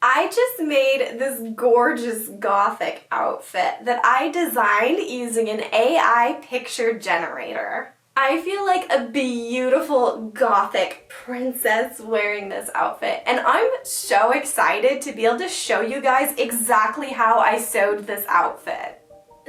I just made this gorgeous Gothic outfit that I designed using an AI picture generator. I feel like a beautiful Gothic princess wearing this outfit, and I'm so excited to be able to show you guys exactly how I sewed this outfit.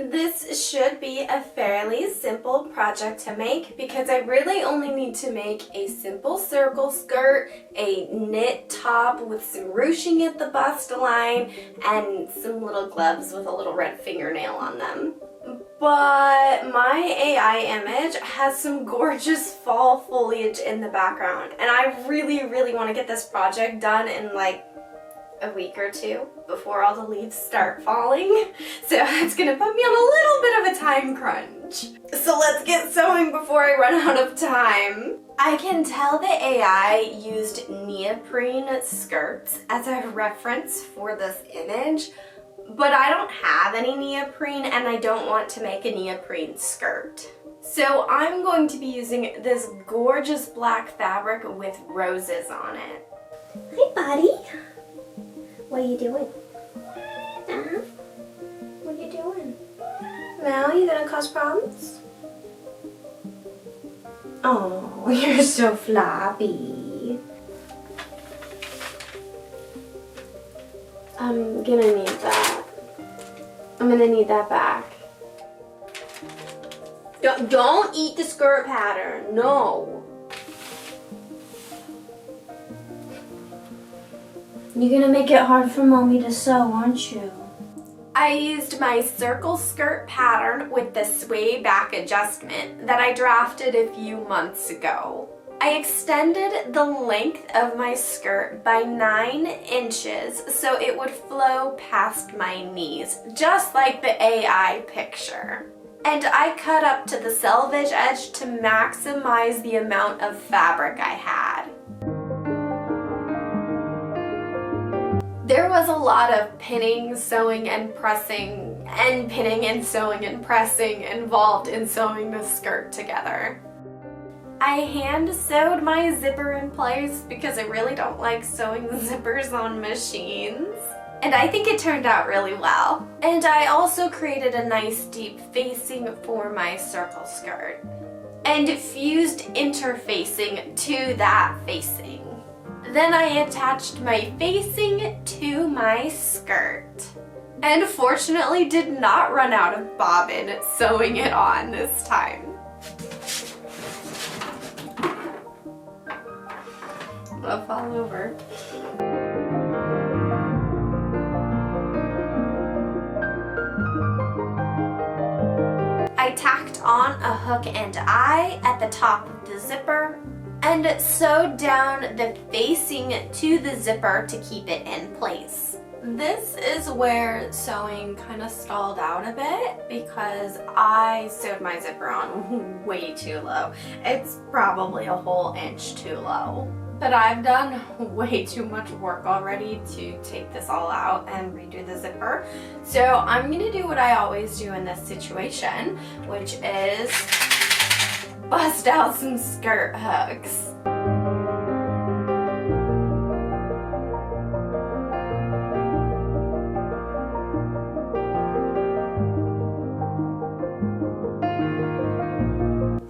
This should be a fairly simple project to make because I really only need to make a simple circle skirt, a knit top with some ruching at the bust line, and some little gloves with a little red fingernail on them. But my AI image has some gorgeous fall foliage in the background, and I really want to get this project done in like a week or two before all the leaves start falling. So it's gonna put me on a little bit of a time crunch. So let's get sewing before I run out of time. I can tell the AI used neoprene skirts as a reference for this image, but I don't have any neoprene and I don't want to make a neoprene skirt. So I'm going to be using this gorgeous black fabric with roses on it. Hi, buddy. What are you doing? What are you doing? Now you gonna cause problems? Oh, you're so floppy. I'm gonna need that. I'm gonna need that back. Don't eat the skirt pattern, no. You're gonna make it hard for mommy to sew, aren't you? I used my circle skirt pattern with the sway back adjustment that I drafted a few months ago. I extended the length of my skirt by 9 inches so it would flow past my knees, just like the AI picture. And I cut up to the selvage edge to maximize the amount of fabric I had. There was a lot of pinning, sewing, and pressing, and pinning and sewing and pressing involved in sewing this skirt together. I hand sewed my zipper in place because I really don't like sewing zippers on machines. And I think it turned out really well. And I also created a nice deep facing for my circle skirt and fused interfacing to that facing. Then I attached my facing to my skirt and fortunately did not run out of bobbin sewing it on this time. I'll fall over. I tacked on a hook and eye at the top of the zipper and sewed down the facing to the zipper to keep it in place. This is where sewing kind of stalled out a bit because I sewed my zipper on way too low. It's probably a whole inch too low. But I've done way too much work already to take this all out and redo the zipper. So I'm gonna do what I always do in this situation, which is bust out some skirt hooks.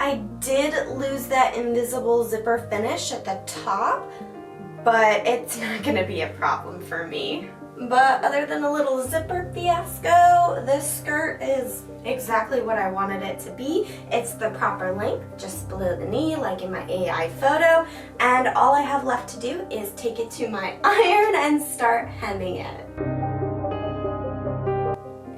I did lose that invisible zipper finish at the top, but it's not gonna be a problem for me. But other than a little zipper fiasco, this skirt is exactly what I wanted it to be. It's the proper length, just below the knee, like in my AI photo. And all I have left to do is take it to my iron and start hemming it.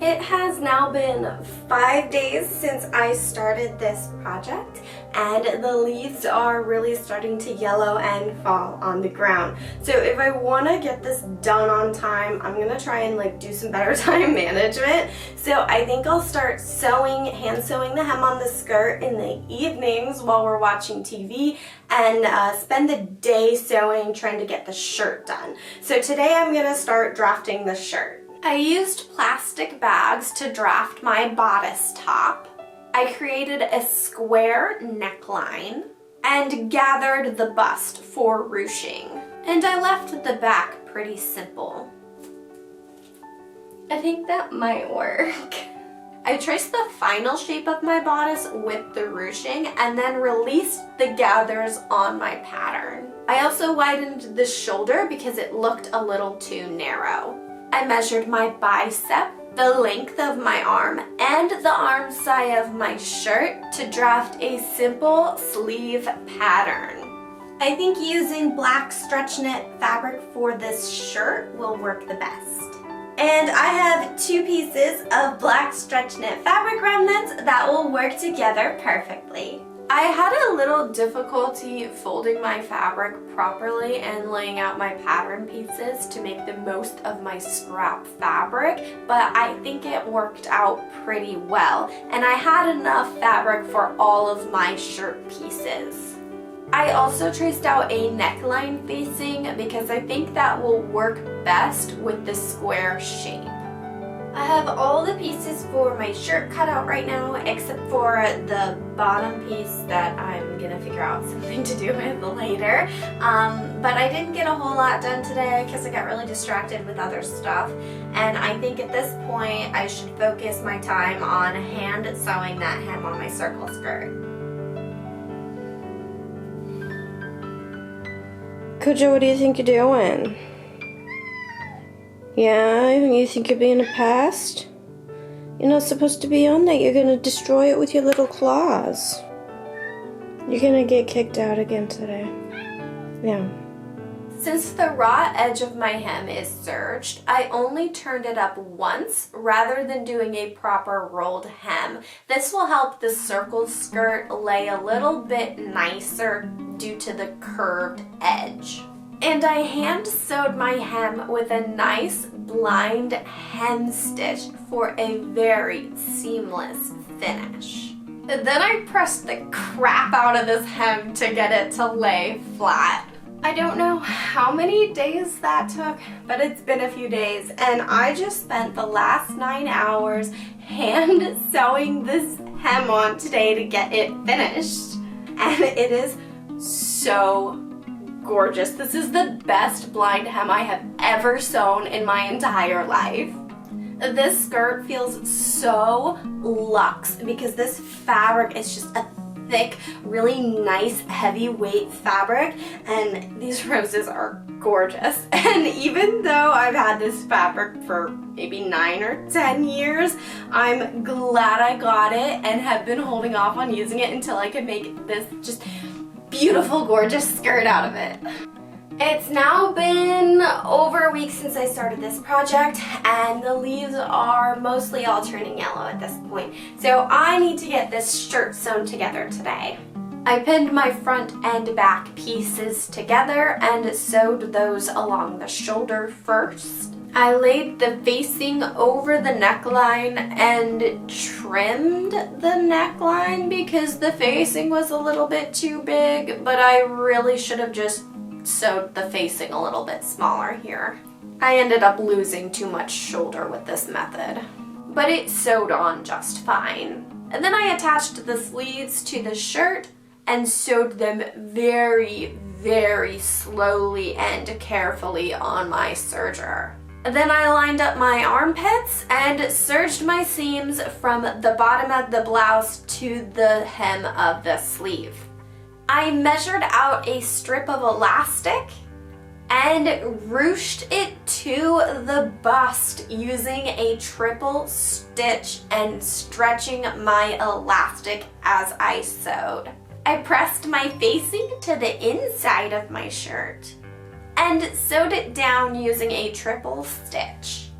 It has now been 5 days since I started this project, and the leaves are really starting to yellow and fall on the ground. So if I want to get this done on time, I'm going to try and do some better time management. So I think I'll start sewing, hand sewing the hem on the skirt in the evenings while we're watching TV, and spend the day sewing, trying to get the shirt done. So today I'm going to start drafting the shirt. I used plastic bags to draft my bodice top. I created a square neckline and gathered the bust for ruching. And I left the back pretty simple. I think that might work. I traced the final shape of my bodice with the ruching and then released the gathers on my pattern. I also widened the shoulder because it looked a little too narrow. I measured my bicep, the length of my arm, and the arm side of my shirt to draft a simple sleeve pattern. I think using black stretch knit fabric for this shirt will work the best. And I have 2 pieces of black stretch knit fabric remnants that will work together perfectly. I had a little difficulty folding my fabric properly and laying out my pattern pieces to make the most of my scrap fabric, but I think it worked out pretty well, and I had enough fabric for all of my shirt pieces. I also traced out a neckline facing because I think that will work best with the square shape. I have all the pieces for my shirt cut out right now except for the bottom piece that I'm gonna figure out something to do with later. But I didn't get a whole lot done today because I got really distracted with other stuff, and I think at this point I should focus my time on hand sewing that hem on my circle skirt. Kojo, what do you think you're doing? Yeah, you think you're being a pest? You're not supposed to be on that. You're gonna destroy it with your little claws. You're gonna get kicked out again today. Yeah. Since the raw edge of my hem is serged, I only turned it up once rather than doing a proper rolled hem. This will help the circle skirt lay a little bit nicer due to the curved edge. And I hand sewed my hem with a nice blind hem stitch for a very seamless finish. Then I pressed the crap out of this hem to get it to lay flat. I don't know how many days that took, but it's been a few days, and I just spent the last 9 hours hand sewing this hem on today to get it finished. And it is so gorgeous. This is the best blind hem I have ever sewn in my entire life. This skirt feels so luxe because this fabric is just a thick, really nice, heavyweight fabric, and these roses are gorgeous. And even though I've had this fabric for maybe 9 or 10 years, I'm glad I got it and have been holding off on using it until I can make this just beautiful, gorgeous skirt out of it. It's now been over a week since I started this project, and the leaves are mostly all turning yellow at this point. So I need to get this shirt sewn together today. I pinned my front and back pieces together and sewed those along the shoulder first. I laid the facing over the neckline and trimmed the neckline because the facing was a little bit too big, but I really should have just sewed the facing a little bit smaller here. I ended up losing too much shoulder with this method, but it sewed on just fine. And then I attached the sleeves to the shirt and sewed them very, very slowly and carefully on my serger. Then I lined up my armpits and serged my seams from the bottom of the blouse to the hem of the sleeve. I measured out a strip of elastic and ruched it to the bust using a triple stitch and stretching my elastic as I sewed. I pressed my facing to the inside of my shirt and sewed it down using a triple stitch.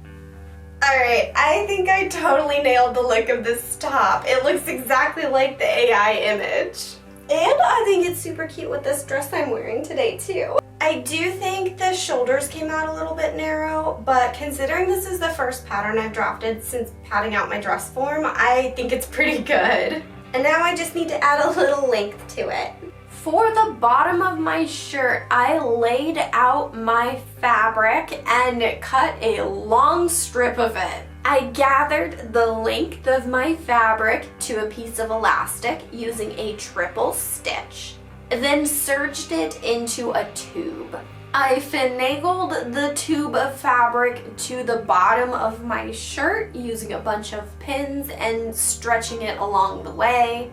Alright, I think I totally nailed the look of this top. It looks exactly like the AI image. And I think it's super cute with this dress I'm wearing today too. I do think the shoulders came out a little bit narrow, but considering this is the first pattern I've drafted since padding out my dress form, I think it's pretty good. And now I just need to add a little length to it. For the bottom of my shirt, I laid out my fabric and cut a long strip of it. I gathered the length of my fabric to a piece of elastic using a triple stitch, then serged it into a tube. I finagled the tube of fabric to the bottom of my shirt using a bunch of pins and stretching it along the way.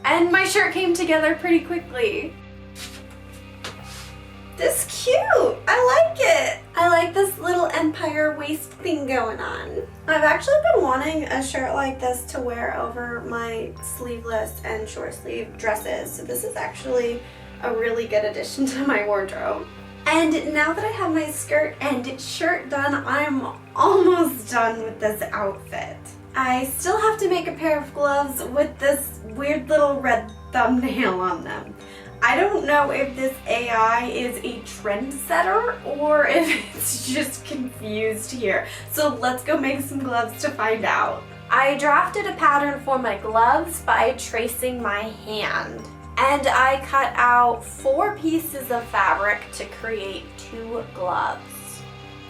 And my shirt came together pretty quickly. This is cute! I like it! I like this little empire waist thing going on. I've actually been wanting a shirt like this to wear over my sleeveless and short sleeve dresses, so this is actually a really good addition to my wardrobe. And now that I have my skirt and shirt done, I'm almost done with this outfit. I still have to make a pair of gloves with this weird little red thumbnail on them. I don't know if this AI is a trendsetter or if it's just confused here. So let's go make some gloves to find out. I drafted a pattern for my gloves by tracing my hand. And I cut out 4 pieces of fabric to create 2 gloves.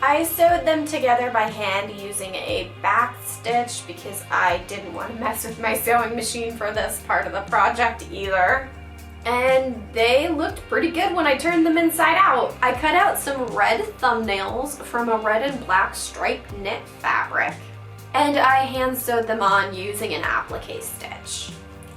I sewed them together by hand using a back stitch because I didn't want to mess with my sewing machine for this part of the project either. And they looked pretty good when I turned them inside out. I cut out some red thumbnails from a red and black striped knit fabric. And I hand sewed them on using an applique stitch.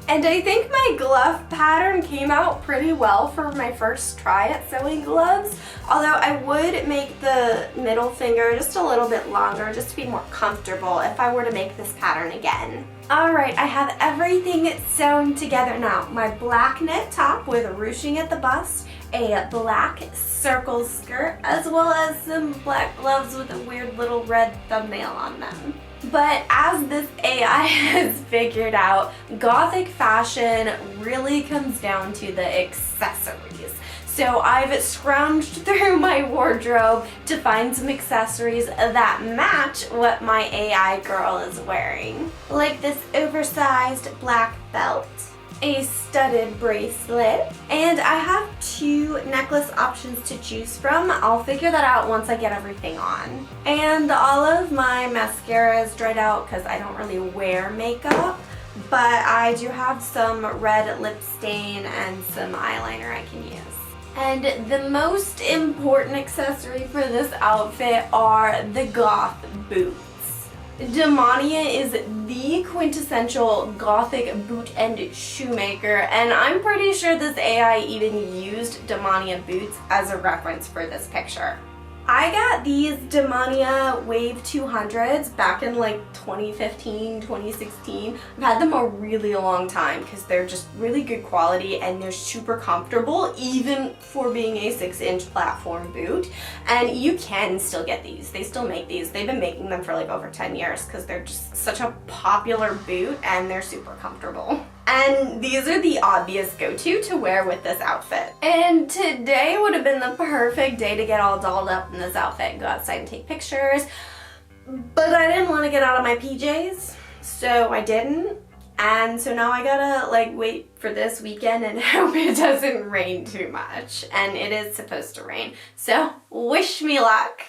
And I think my glove pattern came out pretty well for my first try at sewing gloves, although I would make the middle finger just a little bit longer just to be more comfortable if I were to make this pattern again. Alright, I have everything sewn together now. My black knit top with ruching at the bust, a black circle skirt, as well as some black gloves with a weird little red thumbnail on them. But as this AI has figured out, Gothic fashion really comes down to the accessories. So I've scrounged through my wardrobe to find some accessories that match what my AI girl is wearing. Like this oversized black belt, a studded bracelet, and I have 2 necklace options to choose from. I'll figure that out once I get everything on. And all of my mascara is dried out because I don't really wear makeup, but I do have some red lip stain and some eyeliner I can use. And the most important accessory for this outfit are the goth boots. Damania is the quintessential Gothic boot and shoemaker, and I'm pretty sure this AI even used Damania boots as a reference for this picture. I got these Damania Wave 200s back in like 2015, 2016. I've had them a really long time because they're just really good quality and they're super comfortable even for being a 6-inch platform boot. And you can still get these. They still make these. They've been making them for like over 10 years because they're just such a popular boot and they're super comfortable. And these are the obvious go-to to wear with this outfit. And today would have been the perfect day to get all dolled up in this outfit and go outside and take pictures. But I didn't want to get out of my PJs, so I didn't. And so now I gotta like wait for this weekend and hope it doesn't rain too much. And it is supposed to rain. So wish me luck.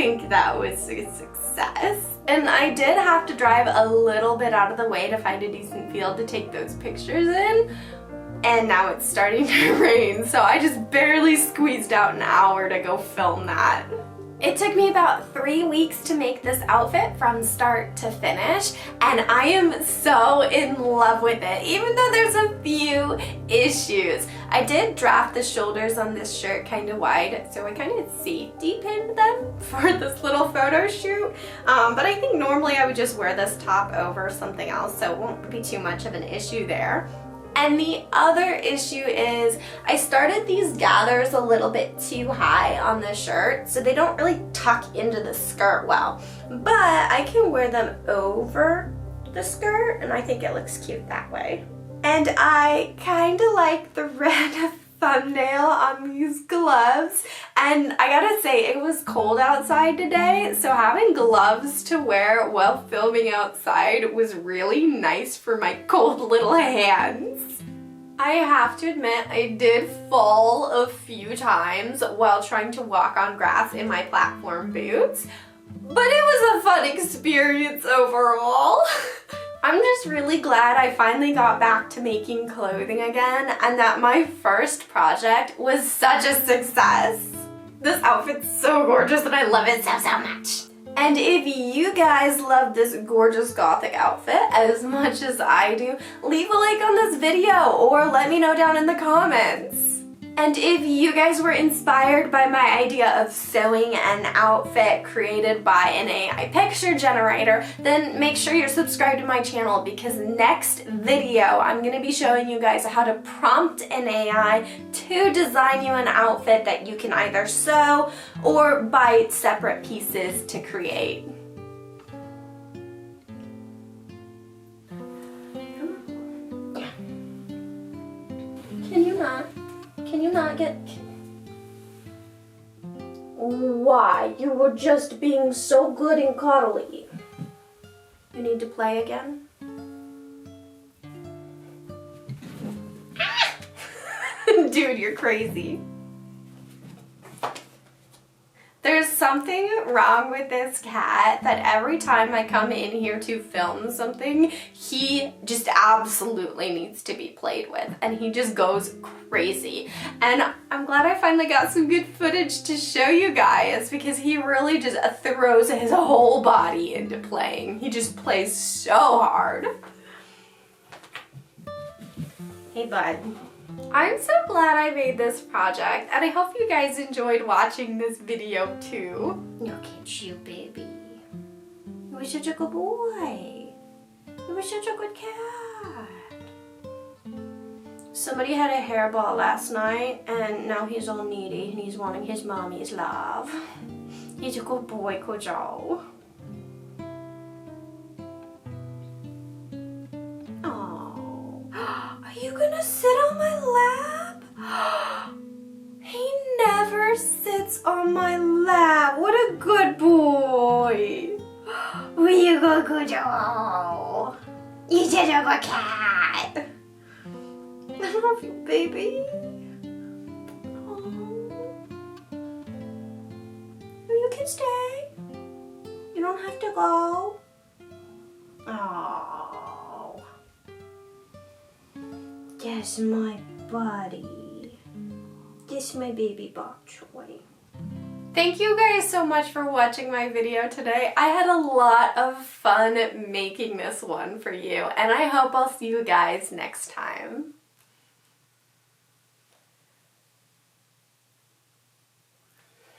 think that was a success. And I did have to drive a little bit out of the way to find a decent field to take those pictures in. And now it's starting to rain, so I just barely squeezed out an hour to go film that. It took me about 3 weeks to make this outfit from start to finish, and I am so in love with it, even though there's a few issues. I did draft the shoulders on this shirt kind of wide, so I kind of safety pinned them for this little photo shoot, but I think normally I would just wear this top over something else, so it won't be too much of an issue there. And the other issue is I started these gathers a little bit too high on the shirt, so they don't really tuck into the skirt well. But I can wear them over the skirt, and I think it looks cute that way. And I kind of like the red thumbnail on these gloves, and I gotta say it was cold outside today, so having gloves to wear while filming outside was really nice for my cold little hands. I have to admit I did fall a few times while trying to walk on grass in my platform boots, but it was a fun experience overall. I'm just really glad I finally got back to making clothing again and that my first project was such a success. This outfit's so gorgeous and I love it so much. And if you guys love this gorgeous Gothic outfit as much as I do, leave a like on this video or let me know down in the comments. And if you guys were inspired by my idea of sewing an outfit created by an AI picture generator, then make sure you're subscribed to my channel because next video I'm going to be showing you guys how to prompt an AI to design you an outfit that you can either sew or buy separate pieces to create. Can you not get... Why? You were just being so good and cuddly. You need to play again? Dude, you're crazy. There's something wrong with this cat that every time I come in here to film something, he just absolutely needs to be played with, and he just goes crazy. And I'm glad I finally got some good footage to show you guys because he really just throws his whole body into playing. He just plays so hard. Hey, bud. I'm so glad I made this project, and I hope you guys enjoyed watching this video too. Look at you, baby. You were such a good boy. You were such a good cat. Somebody had a hairball last night, and now he's all needy, and he's wanting his mommy's love. He's a good boy, Kojo. Are you gonna sit on my lap? He never sits on my lap. What a good boy. Where you go, Kojo? You're such a good cat. I love you, baby. Oh. You can stay. You don't have to go. Oh. That's my buddy. This my baby bok choy. Thank you guys so much for watching my video today. I had a lot of fun making this one for you, and I hope I'll see you guys next time.